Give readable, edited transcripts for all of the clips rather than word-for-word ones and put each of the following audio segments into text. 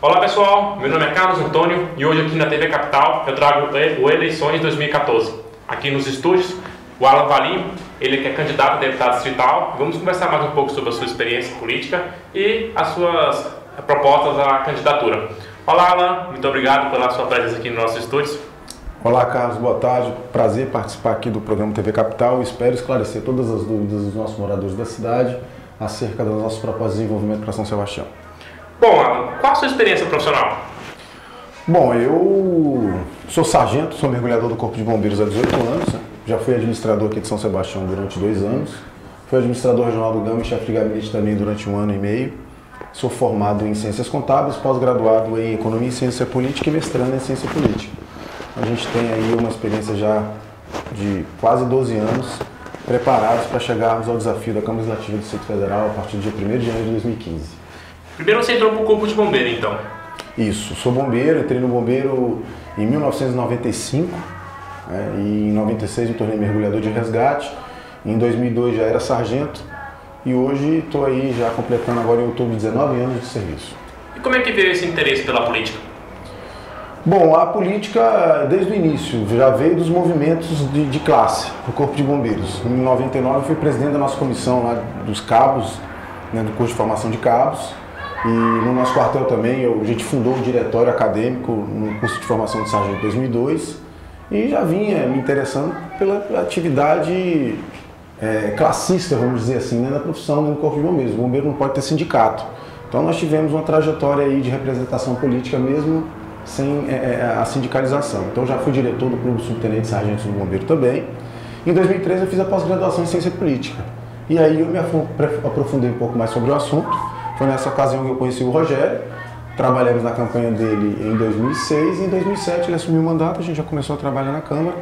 Olá pessoal, meu nome é Carlos Antônio e hoje aqui na TV Capital eu trago o Eleições 2014. Aqui nos estúdios, o Alan Valim, ele que é candidato a deputado distrital. Vamos conversar mais um pouco sobre a sua experiência política e as suas propostas à candidatura. Olá Alan, muito obrigado pela sua presença aqui nos nossos estúdios. Olá Carlos, boa tarde. Prazer participar aqui do programa TV Capital. Espero esclarecer todas as dúvidas dos nossos moradores da cidade acerca das nossas propostas de desenvolvimento para São Sebastião. Bom, Alan, qual a sua experiência profissional? Bom, eu sou sargento, sou mergulhador do Corpo de Bombeiros há 18 anos. Já fui administrador aqui de São Sebastião durante 2 anos. Fui administrador regional do Gama e chefe de gabinete também durante 1 ano e meio. Sou formado em Ciências Contábeis, pós-graduado em Economia e Ciência Política e mestrando em Ciência Política. A gente tem aí uma experiência já de quase 12 anos preparados para chegarmos ao desafio da Câmara Legislativa do Distrito Federal a partir do dia 1º de janeiro de 2015. Primeiro você entrou para o Corpo de Bombeiro, então? Isso, sou bombeiro, entrei no bombeiro em 1995, e em 96 me tornei mergulhador de resgate, em 2002 já era sargento e hoje estou aí já completando agora em outubro 19 anos de serviço. E como é que veio esse interesse pela política? Bom, a política desde o início já veio dos movimentos de classe do Corpo de Bombeiros. Em 99 eu fui presidente da nossa comissão lá dos cabos, do curso de formação de cabos. E no nosso quartel também, a gente fundou um diretório acadêmico no curso de formação de sargento em 2002 e já vinha me interessando pela atividade classista, vamos dizer assim, da profissão no Corpo de Bombeiros. O bombeiro não pode ter sindicato. Então nós tivemos uma trajetória aí de representação política mesmo sem a sindicalização. Então já fui diretor do Clube Subtenente de Sargentos do Bombeiro também. Em 2013 eu fiz a pós-graduação em Ciência Política. E aí eu me aprofundei um pouco mais sobre o assunto. Foi nessa ocasião que eu conheci o Rogério, trabalhamos na campanha dele em 2006 e em 2007 ele assumiu o mandato, a gente já começou a trabalhar na Câmara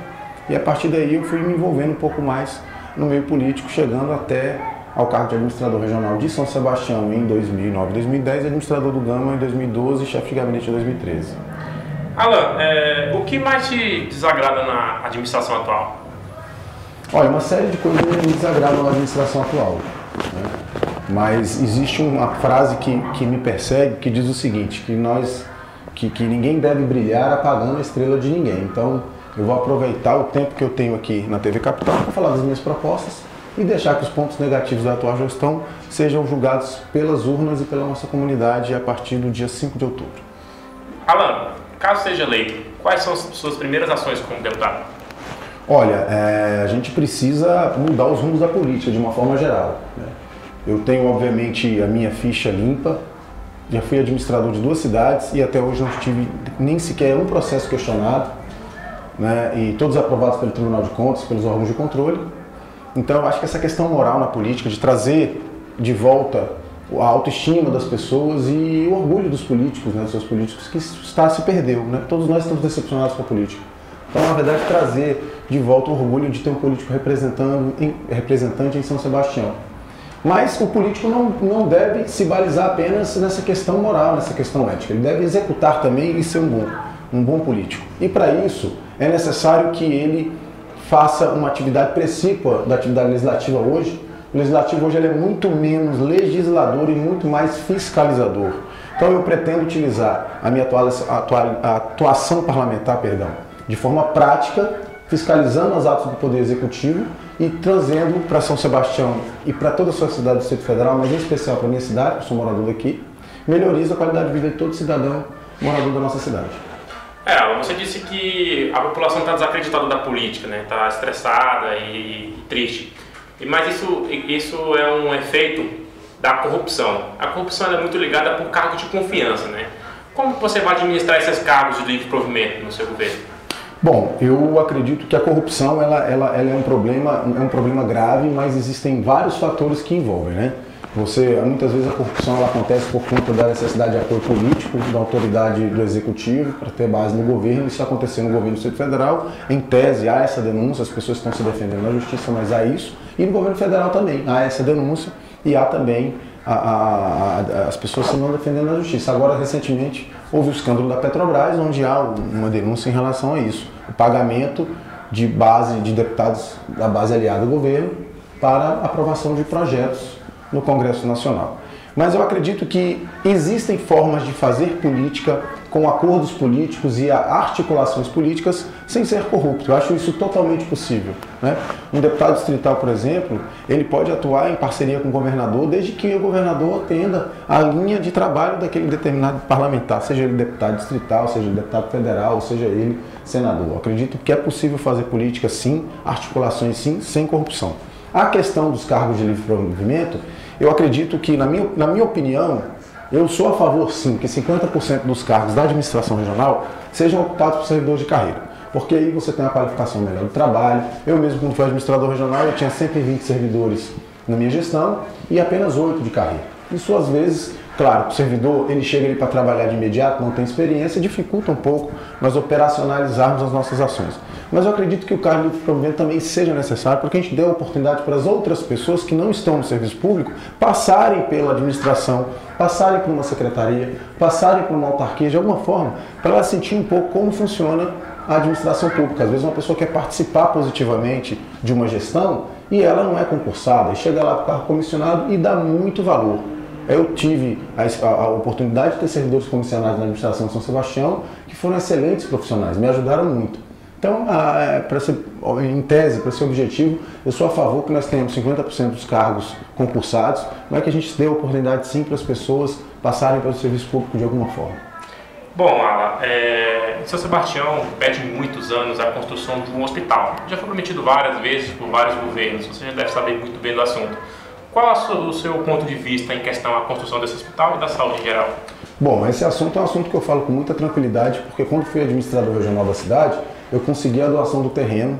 e a partir daí eu fui me envolvendo um pouco mais no meio político, chegando até ao cargo de administrador regional de São Sebastião em 2009 e 2010, administrador do Gama em 2012 e chefe de gabinete em 2013. Alan, o que mais te desagrada na administração atual? Olha, uma série de coisas me desagradam na administração atual, né? Mas existe uma frase que me persegue, que diz o seguinte, que ninguém deve brilhar apagando a estrela de ninguém. Então, eu vou aproveitar o tempo que eu tenho aqui na TV Capital para falar das minhas propostas e deixar que os pontos negativos da atual gestão sejam julgados pelas urnas e pela nossa comunidade a partir do dia 5 de outubro. Alan, caso seja eleito, quais são as suas primeiras ações como deputado? Olha, a gente precisa mudar os rumos da política de uma forma geral, né? Eu tenho, obviamente, a minha ficha limpa, já fui administrador de 2 cidades e até hoje não tive nem sequer um processo questionado, né? E todos aprovados pelo Tribunal de Contas, pelos órgãos de controle. Então, eu acho que essa questão moral na política, de trazer de volta a autoestima das pessoas e o orgulho dos políticos, né, dos seus políticos, que se perdeu, né? Todos nós estamos decepcionados com a política. Então, na verdade, trazer de volta o orgulho de ter um político representante em São Sebastião. Mas o político não deve se balizar apenas nessa questão moral, nessa questão ética. Ele deve executar também e ser um bom político. E para isso é necessário que ele faça uma atividade precípua da atividade legislativa hoje. O legislativo hoje ele é muito menos legislador e muito mais fiscalizador. Então eu pretendo utilizar a minha atuação parlamentar, de forma prática, fiscalizando os atos do Poder Executivo e trazendo para São Sebastião e para toda a sua cidade do Distrito Federal, mas em especial para a minha cidade, eu sou morador daqui, melhoriza a qualidade de vida de todo cidadão morador da nossa cidade. Você disse que a população está desacreditada da política, né? Está estressada e triste. Mas isso é um efeito da corrupção. A corrupção é muito ligada por cargos de confiança, né? Como você vai administrar esses cargos de livre provimento no seu governo? Bom, eu acredito que a corrupção ela é um problema grave, mas existem vários fatores que envolvem, né? Muitas vezes a corrupção ela acontece por conta da necessidade de apoio político da autoridade do executivo para ter base no governo. Isso aconteceu no governo do Distrito Federal. Em tese há essa denúncia, as pessoas estão se defendendo na justiça, mas há isso. E no governo federal também há essa denúncia e há também as pessoas se não defendendo na justiça. Agora, recentemente, houve o escândalo da Petrobras, onde há uma denúncia em relação a isso. O pagamento de deputados da base aliada do governo para aprovação de projetos no Congresso Nacional. Mas eu acredito que existem formas de fazer política com acordos políticos e articulações políticas sem ser corrupto. Eu acho isso totalmente possível, né? Um deputado distrital, por exemplo, ele pode atuar em parceria com o governador desde que o governador atenda a linha de trabalho daquele determinado parlamentar, seja ele deputado distrital, seja ele deputado federal, ou seja ele senador. Eu acredito que é possível fazer política sim, articulações sim, sem corrupção. A questão dos cargos de livre provimento, eu acredito que, na minha opinião, eu sou a favor, sim, que 50% dos cargos da administração regional sejam ocupados por servidores de carreira. Porque aí você tem uma qualificação melhor do trabalho. Eu mesmo, quando fui administrador regional, eu tinha 120 servidores na minha gestão e apenas 8 de carreira. Isso, às vezes, claro, o servidor, ele chega ali para trabalhar de imediato, não tem experiência, dificulta um pouco nós operacionalizarmos as nossas ações. Mas eu acredito que o cargo de provimento também seja necessário, porque a gente dê a oportunidade para as outras pessoas que não estão no serviço público passarem pela administração, passarem por uma secretaria, passarem por uma autarquia de alguma forma, para ela sentir um pouco como funciona a administração pública. Às vezes uma pessoa quer participar positivamente de uma gestão e ela não é concursada, e chega lá para o cargo comissionado e dá muito valor. Eu tive a oportunidade de ter servidores comissionados na administração de São Sebastião que foram excelentes profissionais, me ajudaram muito. Então, em tese, para esse objetivo, eu sou a favor que nós tenhamos 50% dos cargos concursados, mas que a gente dê a oportunidade sim para as pessoas passarem pelo serviço público de alguma forma. Bom, Alan, São Sebastião pede muitos anos a construção de um hospital. Já foi prometido várias vezes por vários governos, você já deve saber muito bem do assunto. Qual é o seu ponto de vista em questão à construção desse hospital e da saúde em geral? Bom, esse assunto é um assunto que eu falo com muita tranquilidade, porque quando fui administrador regional da cidade, eu consegui a doação do terreno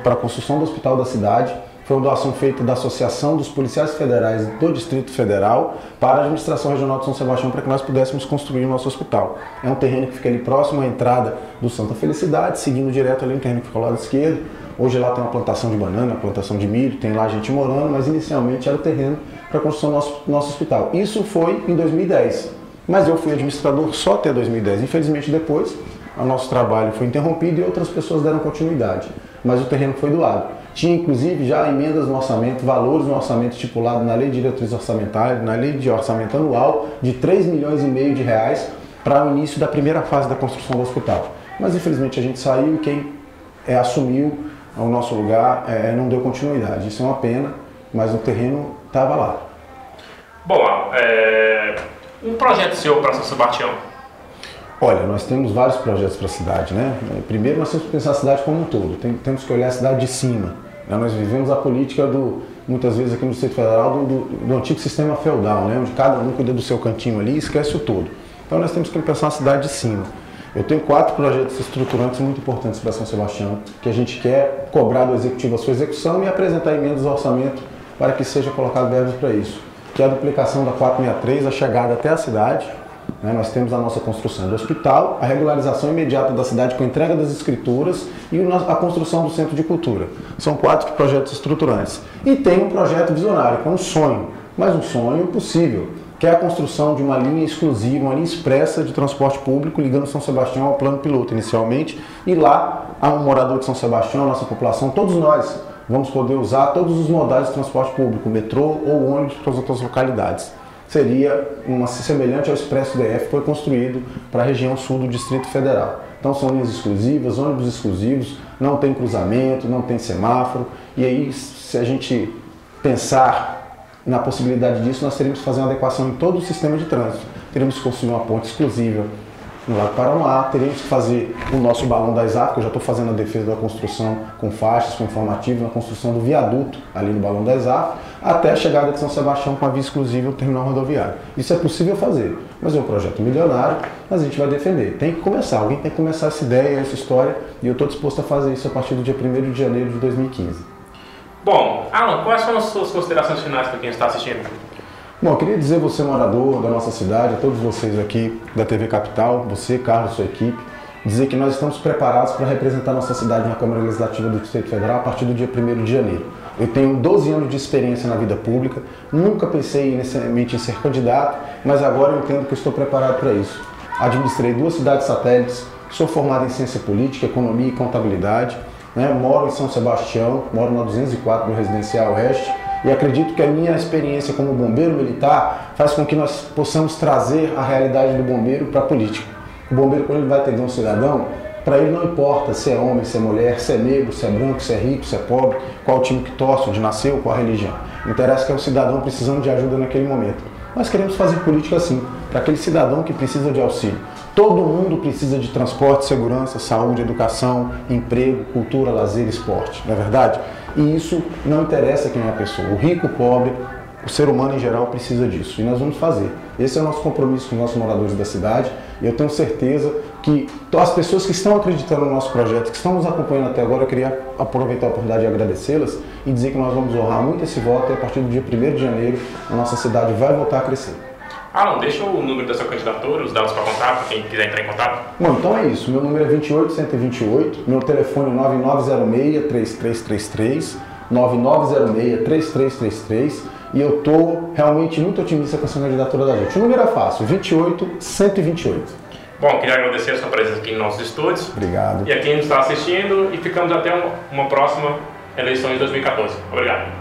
para a construção do hospital da cidade. Foi uma doação feita da Associação dos Policiais Federais do Distrito Federal para a Administração Regional de São Sebastião, para que nós pudéssemos construir o nosso hospital. É um terreno que fica ali próximo à entrada do Santa Felicidade, seguindo direto ali no terreno que fica ao lado esquerdo. Hoje lá tem uma plantação de banana, uma plantação de milho, tem lá gente morando, mas inicialmente era o terreno para a construção do nosso hospital. Isso foi em 2010, mas eu fui administrador só até 2010. Infelizmente depois o nosso trabalho foi interrompido e outras pessoas deram continuidade, mas o terreno foi doado. Tinha inclusive já emendas no orçamento, valores no orçamento estipulado na Lei de Diretrizes Orçamentárias, na Lei de Orçamento Anual, de 3,5 milhões de reais para o início da primeira fase da construção do hospital. Mas infelizmente a gente saiu e quem assumiu o nosso lugar não deu continuidade. Isso é uma pena, mas o terreno estava lá. Bom, um projeto seu para São Sebastião? Olha, nós temos vários projetos para a cidade, né? Primeiro nós temos que pensar a cidade como um todo, temos que olhar a cidade de cima. Nós vivemos a política muitas vezes aqui no Distrito Federal, do antigo sistema feudal, né? Onde cada um cuida do seu cantinho ali e esquece o todo. Então nós temos que pensar a cidade de cima. Eu tenho 4 projetos estruturantes muito importantes para São Sebastião, que a gente quer cobrar do Executivo a sua execução e apresentar emendas ao orçamento para que seja colocado verbas para isso. Que é a duplicação da 463, a chegada até a cidade. Nós temos a nossa construção do hospital, a regularização imediata da cidade com a entrega das escrituras e a construção do centro de cultura. São 4 projetos estruturantes. E tem um projeto visionário, que é um sonho, mas um sonho possível, que é a construção de uma linha exclusiva, uma linha expressa de transporte público ligando São Sebastião ao plano piloto inicialmente. E lá, a um morador de São Sebastião, a nossa população, todos nós vamos poder usar todos os modais de transporte público, metrô ou ônibus para as outras localidades. Seria semelhante ao Expresso DF que foi construído para a região sul do Distrito Federal. Então são linhas exclusivas, ônibus exclusivos, não tem cruzamento, não tem semáforo. E aí, se a gente pensar na possibilidade disso, nós teríamos que fazer uma adequação em todo o sistema de trânsito. Teríamos que construir uma ponte exclusiva no Lago Paranoá, teríamos que fazer o nosso balão da ESAF, que eu já estou fazendo a defesa da construção com faixas, com informativo, na construção do viaduto ali no balão da ESAF, até a chegada de São Sebastião com a via exclusiva ao terminal rodoviário. Isso é possível fazer, mas é um projeto milionário, mas a gente vai defender. Tem que começar, alguém tem que começar essa ideia, essa história, e eu estou disposto a fazer isso a partir do dia 1º de janeiro de 2015. Bom, Alan, quais são as suas considerações finais para quem está assistindo? Bom, eu queria dizer, você morador da nossa cidade, a todos vocês aqui da TV Capital, você, Carlos, sua equipe, dizer que nós estamos preparados para representar nossa cidade na Câmara Legislativa do Distrito Federal a partir do dia 1º de janeiro. Eu tenho 12 anos de experiência na vida pública, nunca pensei inicialmente em ser candidato, mas agora eu entendo que eu estou preparado para isso. Administrei 2 cidades satélites, sou formado em ciência política, economia e contabilidade, moro em São Sebastião, moro na 204 do Residencial Oeste, E acredito que a minha experiência como bombeiro militar faz com que nós possamos trazer a realidade do bombeiro para a política. O bombeiro, quando ele vai atender um cidadão, para ele não importa se é homem, se é mulher, se é negro, se é branco, se é rico, se é pobre, qual time que torce, onde nasceu, qual a religião. Interessa que é um cidadão precisando de ajuda naquele momento. Nós queremos fazer política assim, para aquele cidadão que precisa de auxílio. Todo mundo precisa de transporte, segurança, saúde, educação, emprego, cultura, lazer, esporte, não é verdade? E isso não interessa quem é a pessoa, o rico, o pobre, o ser humano em geral precisa disso. E nós vamos fazer. Esse é o nosso compromisso com os nossos moradores da cidade. E eu tenho certeza que as pessoas que estão acreditando no nosso projeto, que estão nos acompanhando até agora, eu queria aproveitar a oportunidade de agradecê-las e dizer que nós vamos honrar muito esse voto e a partir do dia 1º de janeiro a nossa cidade vai voltar a crescer. Alan, deixa o número da sua candidatura, os dados para contato, para quem quiser entrar em contato. Bom, então é isso. Meu número é 28128, meu telefone é 9906-3333, 9906-3333, e eu estou realmente muito otimista com essa candidatura da gente. O número é fácil, 28128. Bom, queria agradecer a sua presença aqui em nossos estúdios. Obrigado. E a quem nos está assistindo, e ficamos até uma próxima eleição de 2014. Obrigado.